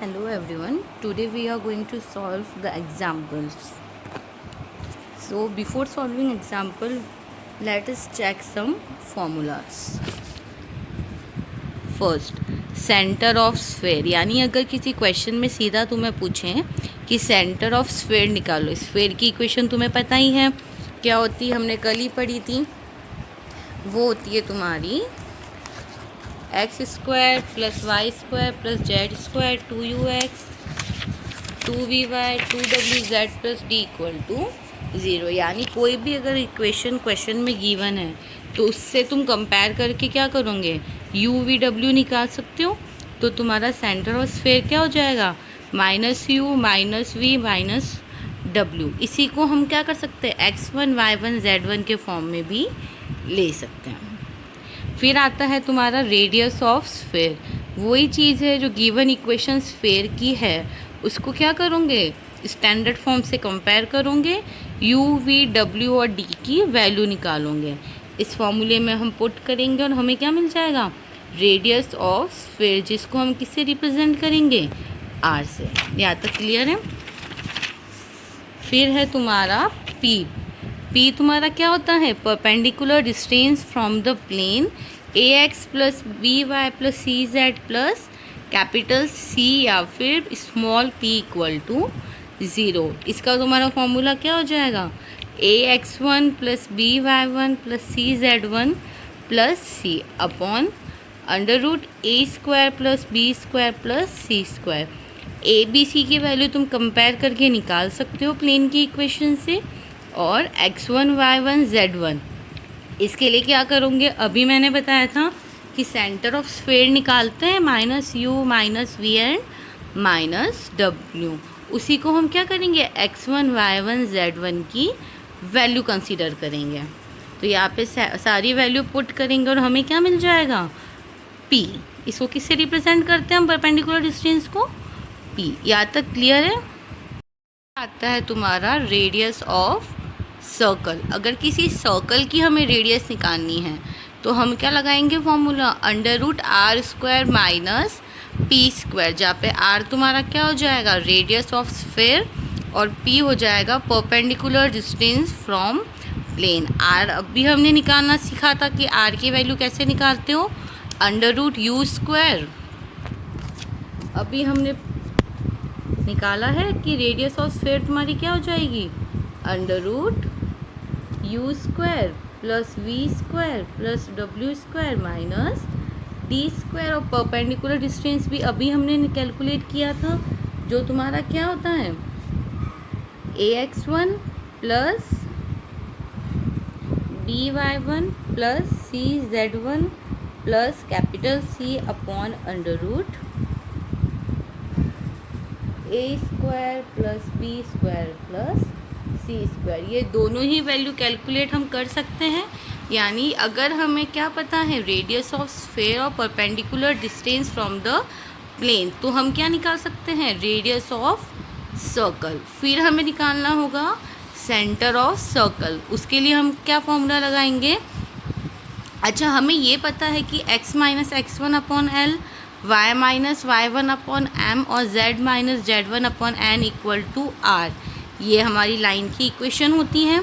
Hello everyone, today we are going to solve the examples. So before solving example, let us check some formulas. First, centre of sphere, यानी अगर किसी question में सीधा तुम्हें पूछें कि सेंटर ऑफ स्फेयर निकालो, स्फेयर की इक्वेशन तुम्हें पता ही है क्या होती है, हमने कल ही पढ़ी थी। वो होती है तुम्हारी x square plus y square plus z square 2ux 2vy 2wz plus D equal to 0। यानी कोई भी अगर इक्वेशन क्वेश्चन में गिवन है तो उससे तुम कंपेयर करके क्या करोगे, u v w निकाल सकते हो। तो तुम्हारा सेंटर ऑफ स्फेयर क्या हो जाएगा, -u minus V minus w। इसी को हम क्या कर सकते हैं, x1 y1 z1 के फॉर्म में भी ले सकते हैं। फिर आता है तुम्हारा रेडियस ऑफ स्फेयर, वही चीज़ है जो गिवन इक्वेशन स्फेयर की है, उसको क्या करोगे, स्टैंडर्ड फॉर्म से कंपेयर करोगे, u v w और d की वैल्यू निकालोगे। इस फॉर्मूले में हम पुट करेंगे और हमें क्या मिल जाएगा, रेडियस ऑफ स्फेयर, जिसको हम किससे रिप्रेजेंट करेंगे, r से। यहाँ तक क्लियर है। फिर है तुम्हारा p तुम्हारा क्या होता है, perpendicular distance from the plane ax plus B Y plus C Z plus capital C या फिर स्मॉल p इक्वल टू 0। इसका तुम्हारा फॉर्मूला क्या हो जाएगा, ax1 plus by1 plus cz1 plus c upon under root a square plus b square plus c square. A B C की value तुम compare करके निकाल सकते हो प्लेन की इक्वेशन से। और x1 y1 z1, इसके लिए क्या करोगे, अभी मैंने बताया था कि सेंटर ऑफ स्फेयर निकालते हैं -u minus V and minus w। उसी को हम क्या करेंगे, x1 y1 z1 की वैल्यू कंसीडर करेंगे। तो यहाँ पे सारी वैल्यू पुट करेंगे और हमें क्या मिल जाएगा, p। इसको किससे रिप्रेजेंट करते हैं हम, परपेंडिकुलर डिस्टेंस को, p। यहाँ तक क्लियर है। आता है तुम्हारा रेडियस ऑफ सर्कल। अगर किसी सर्कल की हमें रेडियस निकालनी है तो हम क्या लगाएंगे formula, under root R square minus P square, जहाँ पे आर तुम्हारा क्या हो जाएगा, रेडियस ऑफ स्फेयर, और पी हो जाएगा perpendicular distance from plane. R अभी हमने निकालना सीखा था कि आर की वैल्यू कैसे निकालते हो, अंडर रूट यू स्क्वायर। अभी हमने निकाला है कि रेडियस ऑफ स्फेयर तुम्हारी क्या हो जाएगी, under root U square plus V square plus W square minus D square. और परपेंडिकुलर डिस्टेंस भी अभी हमने कैलकुलेट किया था, जो तुम्हारा क्या होता है, ax1 plus by1 plus cz1 plus capital C upon under root a square plus b square plus c square. ये दोनों ही वैल्यू कैलकुलेट हम कर सकते हैं। यानी अगर हमें क्या पता है, रेडियस ऑफ स्फेयर और perpendicular distance from the plane, तो हम क्या निकाल सकते हैं, रेडियस ऑफ सर्कल। फिर हमें निकालना होगा सेंटर ऑफ सर्कल, उसके लिए हम क्या फॉर्मूला लगाएंगे। अच्छा, हमें ये पता है कि x minus x1 upon L, y minus y1 upon m और z minus z1 upon n equal to r। ये हमारी लाइन की इक्वेशन होती है।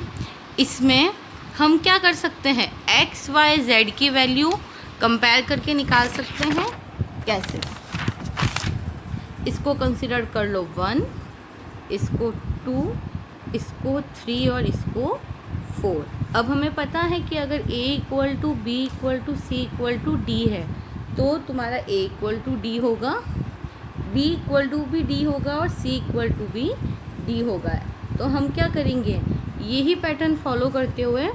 इसमें हम क्या कर सकते हैं, x y z की वैल्यू कंपेयर करके निकाल सकते हैं। कैसे, इसको कंसिडर कर लो 1, इसको 2, इसको 3 और इसको 4। अब हमें पता है कि अगर a equal to B equal to C equal to D है तो तुम्हारा a इक्वल टू डी होगा, b इक्वल टू भी डी होगा और c इक्वल टू भी डी होगा। तो हम क्या करेंगे, यही पैटर्न फॉलो करते हुए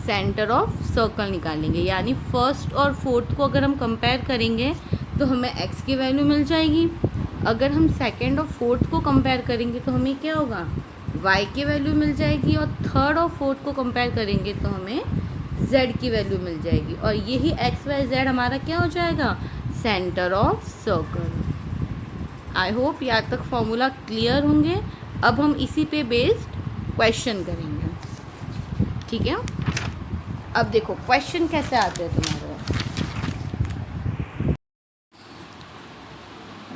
सेंटर ऑफ सर्कल निकालेंगे। यानी फर्स्ट और फोर्थ को अगर हम कंपेयर करेंगे तो हमें x की वैल्यू मिल जाएगी। अगर हम सेकंड और फोर्थ को कंपेयर करेंगे तो हमें क्या होगा, y की वैल्यू मिल जाएगी। और थर्ड और फोर्थ को कंपेयर करेंगे तो हमें z की वैल्यू मिल जाएगी। और यही x y z हमारा क्या हो जाएगा, centre of circle. I hope यहाँ तक फॉर्मूला क्लियर होंगे। अब हम इसी पे बेस्ड क्वेश्चन करेंगे, ठीक है। अब देखो क्वेश्चन कैसे आते हैं तुम्हारे,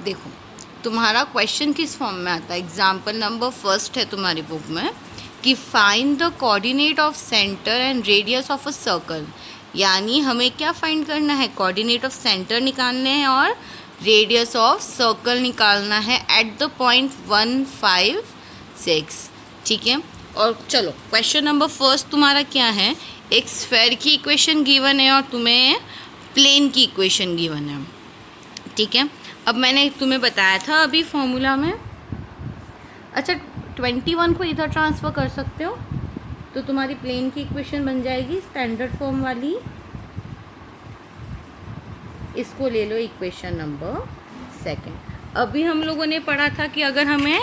देखो तुम्हारा क्वेश्चन किस फॉर्म में आता है, एग्जाम्पल नंबर फर्स्ट है तुम्हारी बुक में कि find the coordinate of centre and radius of a circle, यानी हमें क्या फाइंड करना है, कोऑर्डिनेट ऑफ सेंटर निकालने हैं और रेडियस ऑफ सर्कल निकालना है एट द पॉइंट 1 5 6। ठीक है, और चलो क्वेश्चन नंबर फर्स्ट तुम्हारा क्या है, एक स्फेयर की इक्वेशन गिवन है और तुम्हें प्लेन की इक्वेशन गिवन है। ठीक है, अब मैंने तुम्हें बताया था अभी फॉर्मूला में, अच्छा 21 को इधर ट्रांसफ़र कर सकते हो तो तुम्हारी प्लेन की इक्वेशन बन जाएगी स्टैंडर्ड फॉर्म वाली। इसको ले लो इक्वेशन नंबर सेकंड। अभी हम लोगों ने पढ़ा था कि अगर हमें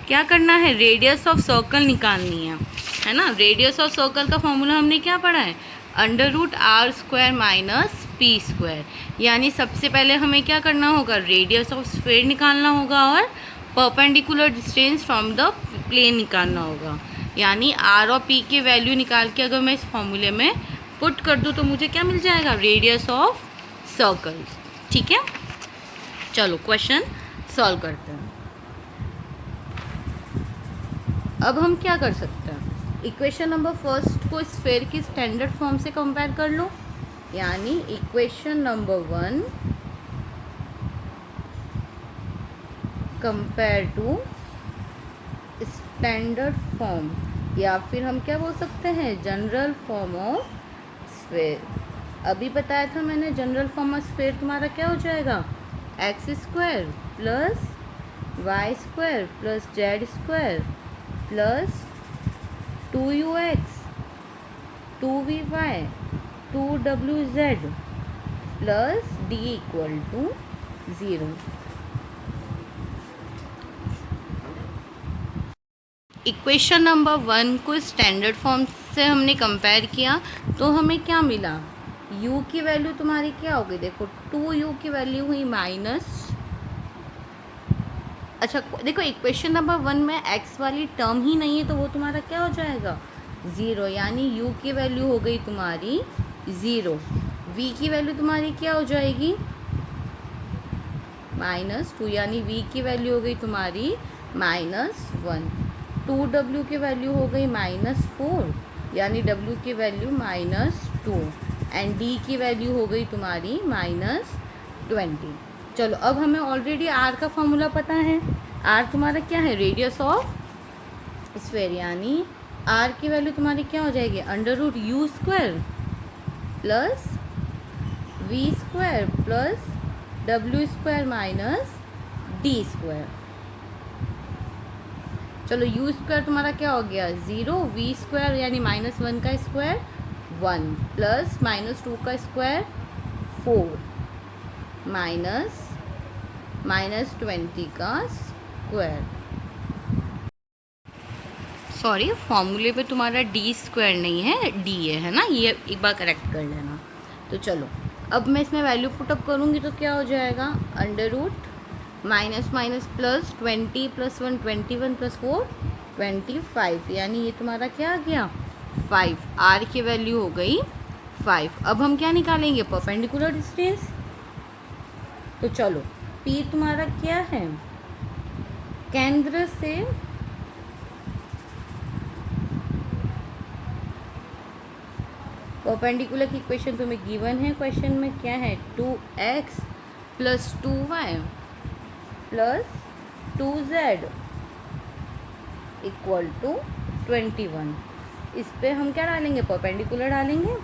क्या करना है, रेडियस ऑफ सर्कल निकालनी है ना। रेडियस ऑफ सर्कल का फॉर्मूला हमने क्या पढ़ा है, √r² माइनस p²। यानी सबसे पहले हमें क्या करना होगा, रेडियस ऑफ स्फीयर निकालना होगा और perpendicular distance from the plane निकालना होगा। यानी r और p के वैल्यू निकाल के अगर मैं इस फॉर्मूले में पुट कर दूँ तो मुझे क्या मिल जाएगा, रेडियस ऑफ सर्कल। ठीक है, चलो क्वेश्चन सॉल्व करते हैं। अब हम क्या कर सकते हैं, इक्वेशन नंबर फर्स्ट को स्फीयर की स्टैंडर्ड फॉर्म से कंपेयर कर लो, यानी equation number 1 compare to standard form, या फिर हम क्या बोल सकते हैं, जनरल फॉर्म ऑफ स्फीयर। अभी बताया था मैंने जनरल फॉर्म ऑफ स्फीयर तुम्हारा क्या हो जाएगा, x² plus y² plus z² plus 2ux 2vy 2wz plus d equal to 0। Equation number 1 को स्टैंडर्ड फॉर्म से हमने कंपेयर किया तो हमें क्या मिला, u की वैल्यू तुम्हारी क्या होगी, देखो 2u की वैल्यू हुई माइनस, अच्छा देखो इक्वेशन नंबर 1 में x वाली टर्म ही नहीं है तो वो तुम्हारा क्या हो जाएगा, 0। यानी u की वैल्यू हो गई तुम्हारी 0, v की वैल्यू तुम्हारी क्या हो जाएगी, -2, यानी v की वैल्यू हो गई तुम्हारी -1। 2w की वैल्यू हो गई -4, यानी w की वैल्यू -2 एंड d की वैल्यू हो गई तुम्हारी -20। चलो अब हमें ऑलरेडी r का फॉर्मूला पता है, r तुम्हारा क्या है, रेडियस ऑफ स्फीयर, यानी r की वैल्यू तुम्हारी क्या हो जाएगी, √u² plus v² plus w² minus d²। चलो u² तुम्हारा क्या हो गया 0, v² यानी -1 का स्क्वायर 1 प्लस -2 का स्क्वायर 4 माइनस -20 का स्क्वायर। सॉरी फॉर्मूले पे तुम्हारा d² नहीं है, d है ना, ये एक बार करेक्ट कर लेना। तो चलो अब मैं इसमें वैल्यू पुटअप करूँगी तो क्या हो जाएगा, √- प्लस 20 प्लस 1 21 प्लस 4 25, यानी ये तुम्हारा क्या आ गया 5। r की वैल्यू हो गई 5। अब हम क्या निकालेंगे, परपेंडिकुलर डिस्टेंस। तो चलो p तुम्हारा क्या है, केंद्र से परपेंडिकुलर की इक्वेशन तुम्हें गिवन है, क्वेश्चन में क्या है 2x plus 2y plus 2z equal to 21। इस पे हम क्या डालेंगे, परपेंडिकुलर डालेंगे।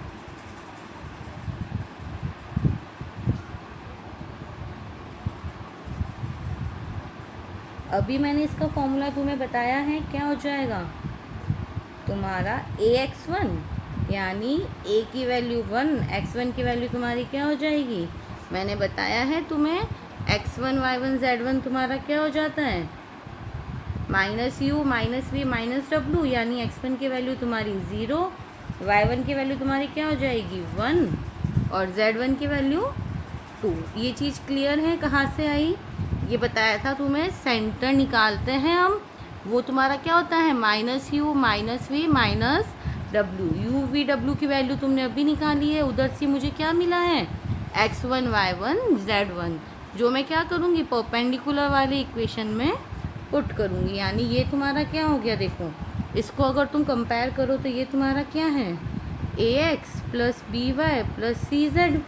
अभी मैंने इसका फॉर्मूला तुम्हें बताया है, क्या हो जाएगा तुम्हारा ax1, यानी a की वैल्यू 1, x1 की वैल्यू तुम्हारी क्या हो जाएगी, मैंने बताया है तुम्हें x1 y1 z1 तुम्हारा क्या हो जाता है -u -v -w, यानी x1 की वैल्यू तुम्हारी 0, y1 की वैल्यू तुम्हारी क्या हो जाएगी 1 और z1 की वैल्यू 2। ये चीज़ क्लियर है, कहाँ से आई, ये बताया था तुम्हें, सेंटर निकालते हैं हम, वो तुम्हारा क्या होता है -u -v -w। u v w की वैल्यू तुमने अभी निकाली है, उधर से मुझे क्या मिला है x1 y1 z1, जो मैं क्या करूँगी, परपेंडिकुलर वाले इक्वेशन में पुट करूँगी। यानी ये तुम्हारा क्या हो गया, देखो इसको अगर तुम कंपेयर करो तो ये तुम्हारा क्या है, ax plus B Y plus C Z.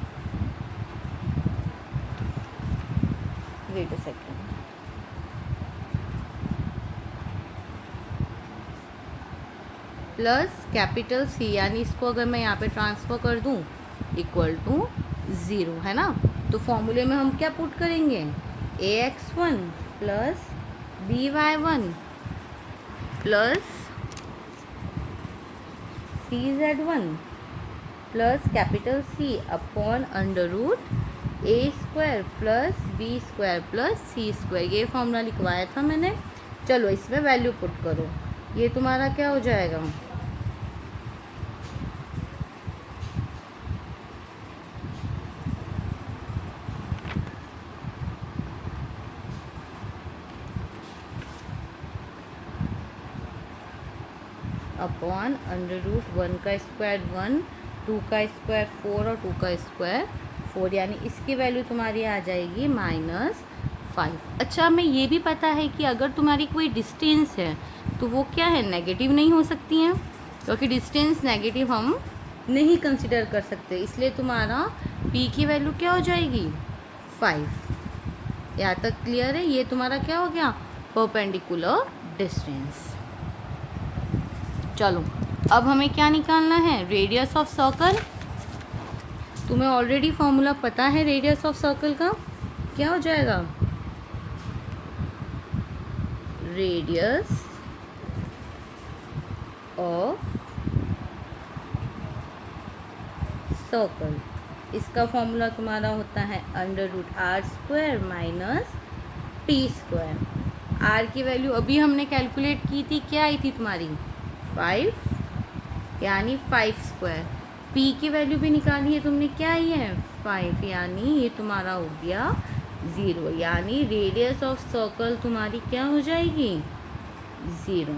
Wait a second, plus capital C, यानी इसको अगर मैं यहाँ पे ट्रांसफ़र कर दूँ इक्वल टू 0, है ना। तो फॉर्मूले में हम क्या पुट करेंगे, ax1 plus by1 plus cz1 plus capital C upon under root a square plus b square plus c square. ये फॉर्मूला लिखवाया था मैंने। चलो इसमें वैल्यू पुट करो, ये तुम्हारा क्या हो जाएगा, अपॉन अंडर रूट 1 का स्क्वायर 1, 2 का स्क्वायर 4 और 2 का स्क्वायर 4, यानी इसकी वैल्यू तुम्हारी आ जाएगी -5। अच्छा, हमें ये भी पता है कि अगर तुम्हारी कोई डिस्टेंस है तो वो क्या है, नेगेटिव नहीं हो सकती हैं, क्योंकि डिस्टेंस नेगेटिव हम नहीं कंसिडर कर सकते। इसलिए तुम्हारा p की वैल्यू क्या हो जाएगी, 5। यहाँ तक क्लियर है। ये तुम्हारा क्या हो गया, परपेंडिकुलर डिस्टेंस। चलो अब हमें क्या निकालना है, रेडियस ऑफ सर्कल। तुम्हें ऑलरेडी फॉर्मूला पता है रेडियस ऑफ सर्कल का, क्या हो जाएगा, रेडियस ऑफ सर्कल, इसका फॉर्मूला तुम्हारा होता है under root r square minus t square. r की वैल्यू अभी हमने कैलकुलेट की थी, क्या आई थी तुम्हारी, 5, यानी 5 स्क्वायर। p की वैल्यू भी निकाली है तुमने, क्या आई है, 5, यानी ये तुम्हारा हो गया 0, यानी रेडियस ऑफ सर्कल तुम्हारी क्या हो जाएगी, 0।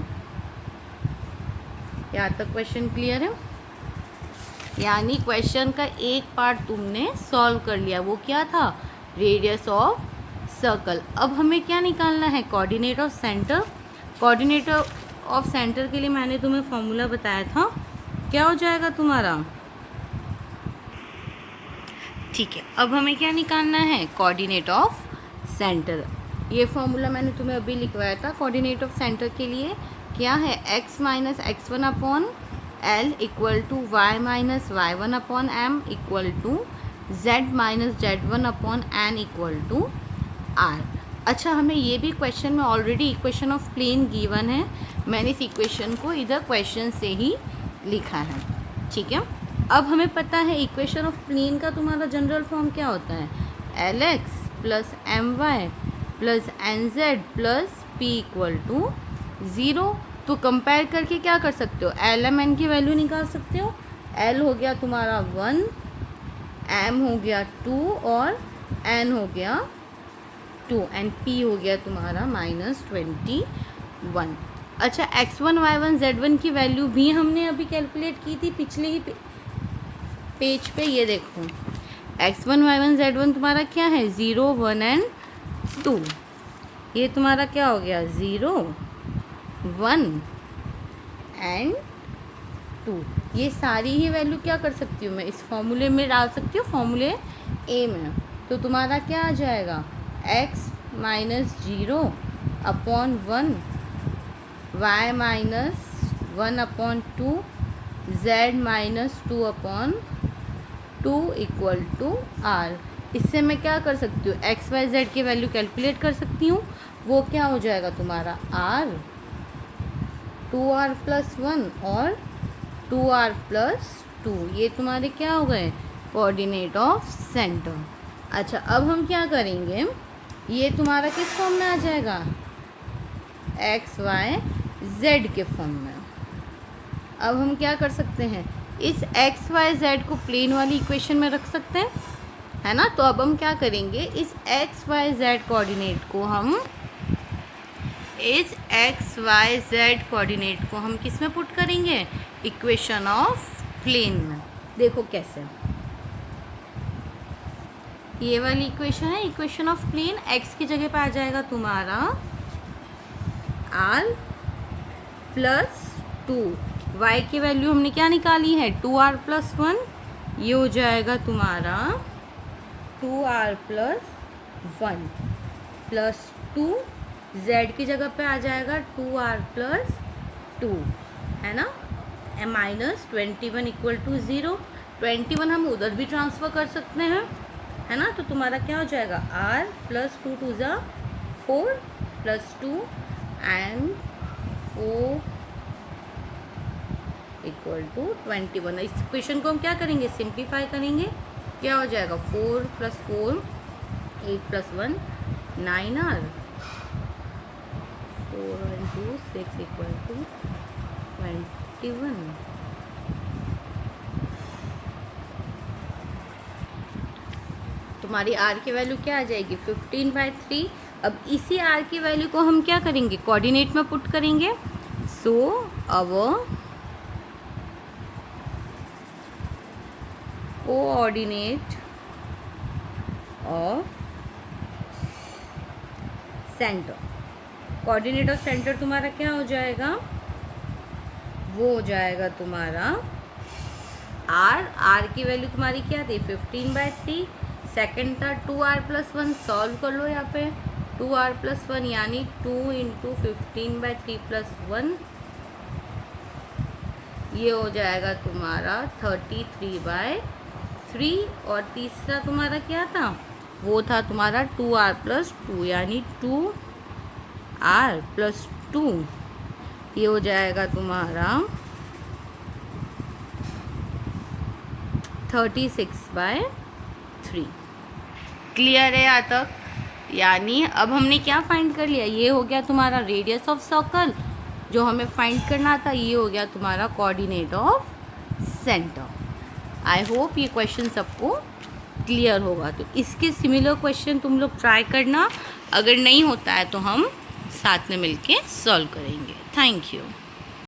यहाँ तक क्वेश्चन क्लियर है। यानी क्वेश्चन का एक पार्ट तुमने सॉल्व कर लिया, वो क्या था, रेडियस ऑफ सर्कल। अब हमें क्या निकालना है, coordinate of center. Coordinate of centre के लिए मैंने तुम्हें फॉर्मूला बताया था, क्या हो जाएगा तुम्हारा, ठीक है। अब हमें क्या निकालना है, कोऑर्डिनेट ऑफ सेंटर। ये फॉर्मूला मैंने तुम्हें अभी लिखवाया था। कोऑर्डिनेट ऑफ सेंटर के लिए क्या है, x minus x1 upon L equal to y minus y1 upon m equal to z minus z1 upon n equal to r। अच्छा, हमें ये भी क्वेश्चन में already equation of plane given है, मैंने इस इक्वेशन को इधर क्वेश्चन से ही लिखा है, ठीक है। अब हमें पता है इक्वेशन ऑफ प्लेन का तुम्हारा जनरल फॉर्म क्या होता है, Lx plus my plus nz plus p equal to 0। तो कंपेयर करके क्या कर सकते हो, एल एम एन की वैल्यू निकाल सकते हो। L हो गया तुम्हारा 1, m हो गया 2 और n हो गया 2 एंड p हो गया तुम्हारा -21। अच्छा, x1 y1 z1 की वैल्यू भी हमने अभी कैलकुलेट की थी पिछले ही पेज पे। ये देखो x1 y1 z1 तुम्हारा क्या है, 0 1 एंड 2। ये तुम्हारा क्या हो गया, 0 1 एंड 2। ये सारी ही वैल्यू क्या कर सकती हूँ मैं, इस फॉर्मूले में डाल सकती हूँ, फॉर्मूले ए में। तो तुम्हारा क्या आ जाएगा, x minus 0 upon 1, y minus 1 upon 2, z minus 2 upon 2 equal to r। इससे मैं क्या कर सकती हूँ, x y z की वैल्यू कैलकुलेट कर सकती हूँ। वो क्या हो जाएगा तुम्हारा, r 2r प्लस 1 और 2r प्लस 2। ये तुम्हारे क्या हो गए, कोऑर्डिनेट ऑफ सेंटर। अच्छा, अब हम क्या करेंगे, ये तुम्हारा किस फॉर्म में आ जाएगा, एक्स वाई जेड के फॉर्म में। अब हम क्या कर सकते हैं, इस एक्स वाई जेड को प्लेन वाली इक्वेशन में रख सकते हैं, है ना। तो अब हम क्या करेंगे, इस एक्स वाई जेड कोऑर्डिनेट को हम किस में पुट करेंगे, इक्वेशन ऑफ प्लेन में। देखो कैसे, ये वाली इक्वेशन है इक्वेशन ऑफ प्लेन। x की जगह पे आ जाएगा तुम्हारा r प्लस 2, y की वैल्यू हमने क्या निकाली है 2r प्लस 1, ये हो जाएगा तुम्हारा 2r प्लस 1 प्लस 2, z की जगह पे आ जाएगा 2r प्लस 2, है ना, माइनस 21 इक्वल टू 0। 21 हम उधर भी ट्रांसफ़र कर सकते हैं, है ना, तो तुम्हारा क्या हो जाएगा r प्लस 2 टू ज़ा 4 प्लस 2 एंड 4 इक्वल टू 21। इस क्वेश्चन को हम क्या करेंगे, सिंप्लीफाई करेंगे, क्या हो जाएगा 4 plus 4 8 plus 1 9r 4 and 2 6 equal to 21। तुम्हारी r की वैल्यू क्या आ जाएगी 15/3। अब इसी r की वैल्यू को हम क्या करेंगे, कोऑर्डिनेट में पुट करेंगे। So our coordinate of center, coordinate of center तुम्हारा क्या हो जाएगा, वो हो जाएगा तुम्हारा r की वैल्यू तुम्हारी क्या थी 15/3, सेकेंड था 2r प्लस 1, सॉल्व कर लो यहाँ पे 2r प्लस 1 यानी 2 इंटू 15/3 प्लस 1, ये हो जाएगा तुम्हारा 33/3। और तीसरा तुम्हारा क्या था, वो था तुम्हारा 2r प्लस 2 यानी 2r प्लस 2, ये हो जाएगा तुम्हारा 36/3। क्लियर है यहाँ तक। यानी अब हमने क्या फाइंड कर लिया, ये हो गया तुम्हारा रेडियस ऑफ सर्कल जो हमें फाइंड करना था, ये हो गया तुम्हारा coordinate of centre. I hope ये क्वेश्चन सबको क्लियर होगा। तो इसके सिमिलर क्वेश्चन तुम लोग ट्राई करना, अगर नहीं होता है तो हम साथ में मिलके सॉल्व करेंगे। Thank you.